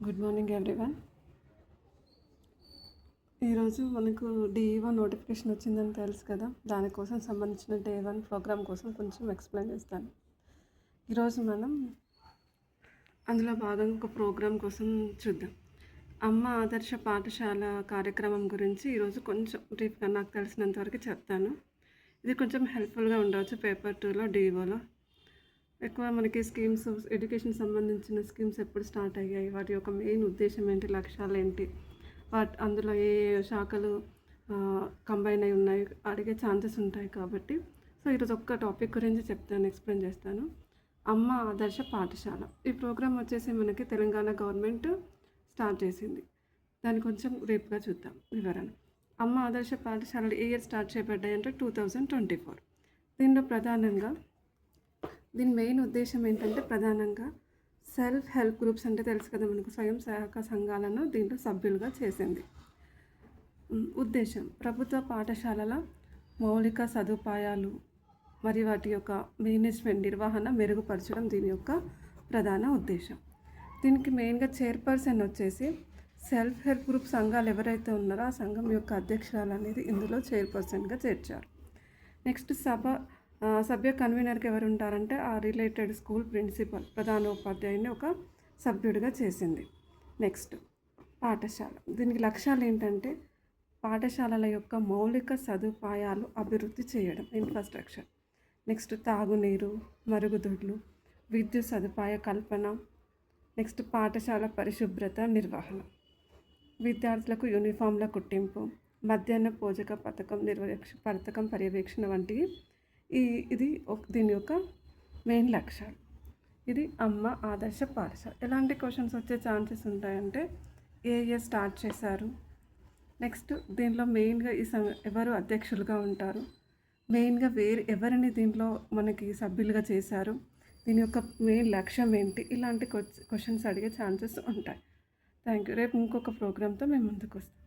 Good morning everyone. ఈరోజు మనకు DE1 notification వచ్చిందని తెలుసు కదా. దానికోసం సంబంధించిన Day 1 ప్రోగ్రామ్ కోసం కొంచెం ఎక్స్ప్లెయిన్ చేస్తాను. ఈరోజు మనం అందులో భాగంగా ఒక ప్రోగ్రామ్ కోసం చూద్దాం. అమ్మ ఆదర్శ పాఠశాల కార్యక్రమం గురించి ఈరోజు కొంచెం బ్రీఫ్గా నాకు తెలిసినంత వరకు చెప్తాను. ఇది కొంచెం హెల్ప్ఫుల్గా ఉండవచ్చు పేపర్ 2లో DEOలో. ఎక్కువ మనకి స్కీమ్స్, ఎడ్యుకేషన్ సంబంధించిన స్కీమ్స్ ఎప్పుడు స్టార్ట్ అయ్యాయి, వాటి యొక్క మెయిన్ ఉద్దేశం ఏంటి, లక్ష్యాలు ఏంటి, అందులో ఏ శాఖలు కంబైన్ అయి ఉన్నాయి అడిగే ఛాన్సెస్ ఉంటాయి. కాబట్టి ఈరోజు ఒక్క టాపిక్ గురించి చెప్తాను, ఎక్స్ప్లెయిన్ చేస్తాను. అమ్మ ఆదర్శ పాఠశాల ఈ ప్రోగ్రామ్ వచ్చేసి మనకి తెలంగాణ గవర్నమెంట్ స్టార్ట్ చేసింది. దాన్ని కొంచెం రేపుగా చూద్దాం వివరణ. అమ్మ ఆదర్శ పాఠశాలలు ఏ ఇయర్ స్టార్ట్ చేయబడ్డాయి అంటే 2024. దీనిలో ప్రధానంగా దీని మెయిన్ ఉద్దేశం ఏంటంటే ప్రధానంగా సెల్ఫ్ హెల్ప్ గ్రూప్స్ అంటే తెలుసు కదా మనకు, స్వయం సహాయక సంఘాలను దీంట్లో సభ్యులుగా చేసింది. ఉద్దేశం ప్రభుత్వ పాఠశాలల మౌలిక సదుపాయాలు మరియు వాటి యొక్క మేనేజ్మెంట్ నిర్వహణ మెరుగుపరచడం దీని యొక్క ప్రధాన ఉద్దేశం. దీనికి మెయిన్గా చైర్పర్సన్ వచ్చేసి సెల్ఫ్ హెల్ప్ గ్రూప్ సంఘాలు ఎవరైతే ఉన్నారో ఆ సంఘం యొక్క అధ్యక్షురాలు అనేది ఇందులో చైర్పర్సన్గా చేర్చారు. నెక్స్ట్ సభ్య కన్వీనర్కి ఎవరు ఉంటారంటే ఆ రిలేటెడ్ స్కూల్ ప్రిన్సిపల్ ప్రధానోపాధ్యాయుని ఒక సభ్యుడిగా చేసింది. నెక్స్ట్ పాఠశాల, దీనికి లక్ష్యాలు ఏంటంటే పాఠశాలల యొక్క మౌలిక సదుపాయాలు అభివృద్ధి చేయడం, ఇన్ఫ్రాస్ట్రక్చర్. నెక్స్ట్ తాగునీరు, మరుగుదొడ్లు, విద్యుత్ సదుపాయ కల్పన. నెక్స్ట్ పాఠశాల పరిశుభ్రత నిర్వహణ, విద్యార్థులకు యూనిఫామ్ల కుట్టింపు, మధ్యాహ్న పోషక పథకం పర్యవేక్షణ వంటివి ఇది దీని యొక్క మెయిన్ లక్ష్యాలు. ఇది అమ్మ ఆదర్శ పాఠశాల. ఎలాంటి క్వశ్చన్స్ వచ్చే ఛాన్సెస్ ఉంటాయంటే ఏ ఇయర్ స్టార్ట్ చేశారు, నెక్స్ట్ దీనిలో మెయిన్గా ఎవరు అధ్యక్షులుగా ఉంటారు, మెయిన్గా ఎవరిని దీంట్లో మనకి సభ్యులుగా చేశారు, దీని యొక్క మెయిన్ లక్ష్యం ఏంటి, ఇలాంటి క్వశ్చన్స్ అడిగే ఛాన్సెస్ ఉంటాయి. Thank you. రేపు ఇంకొక ప్రోగ్రామ్తో మేము ముందుకు వస్తాం.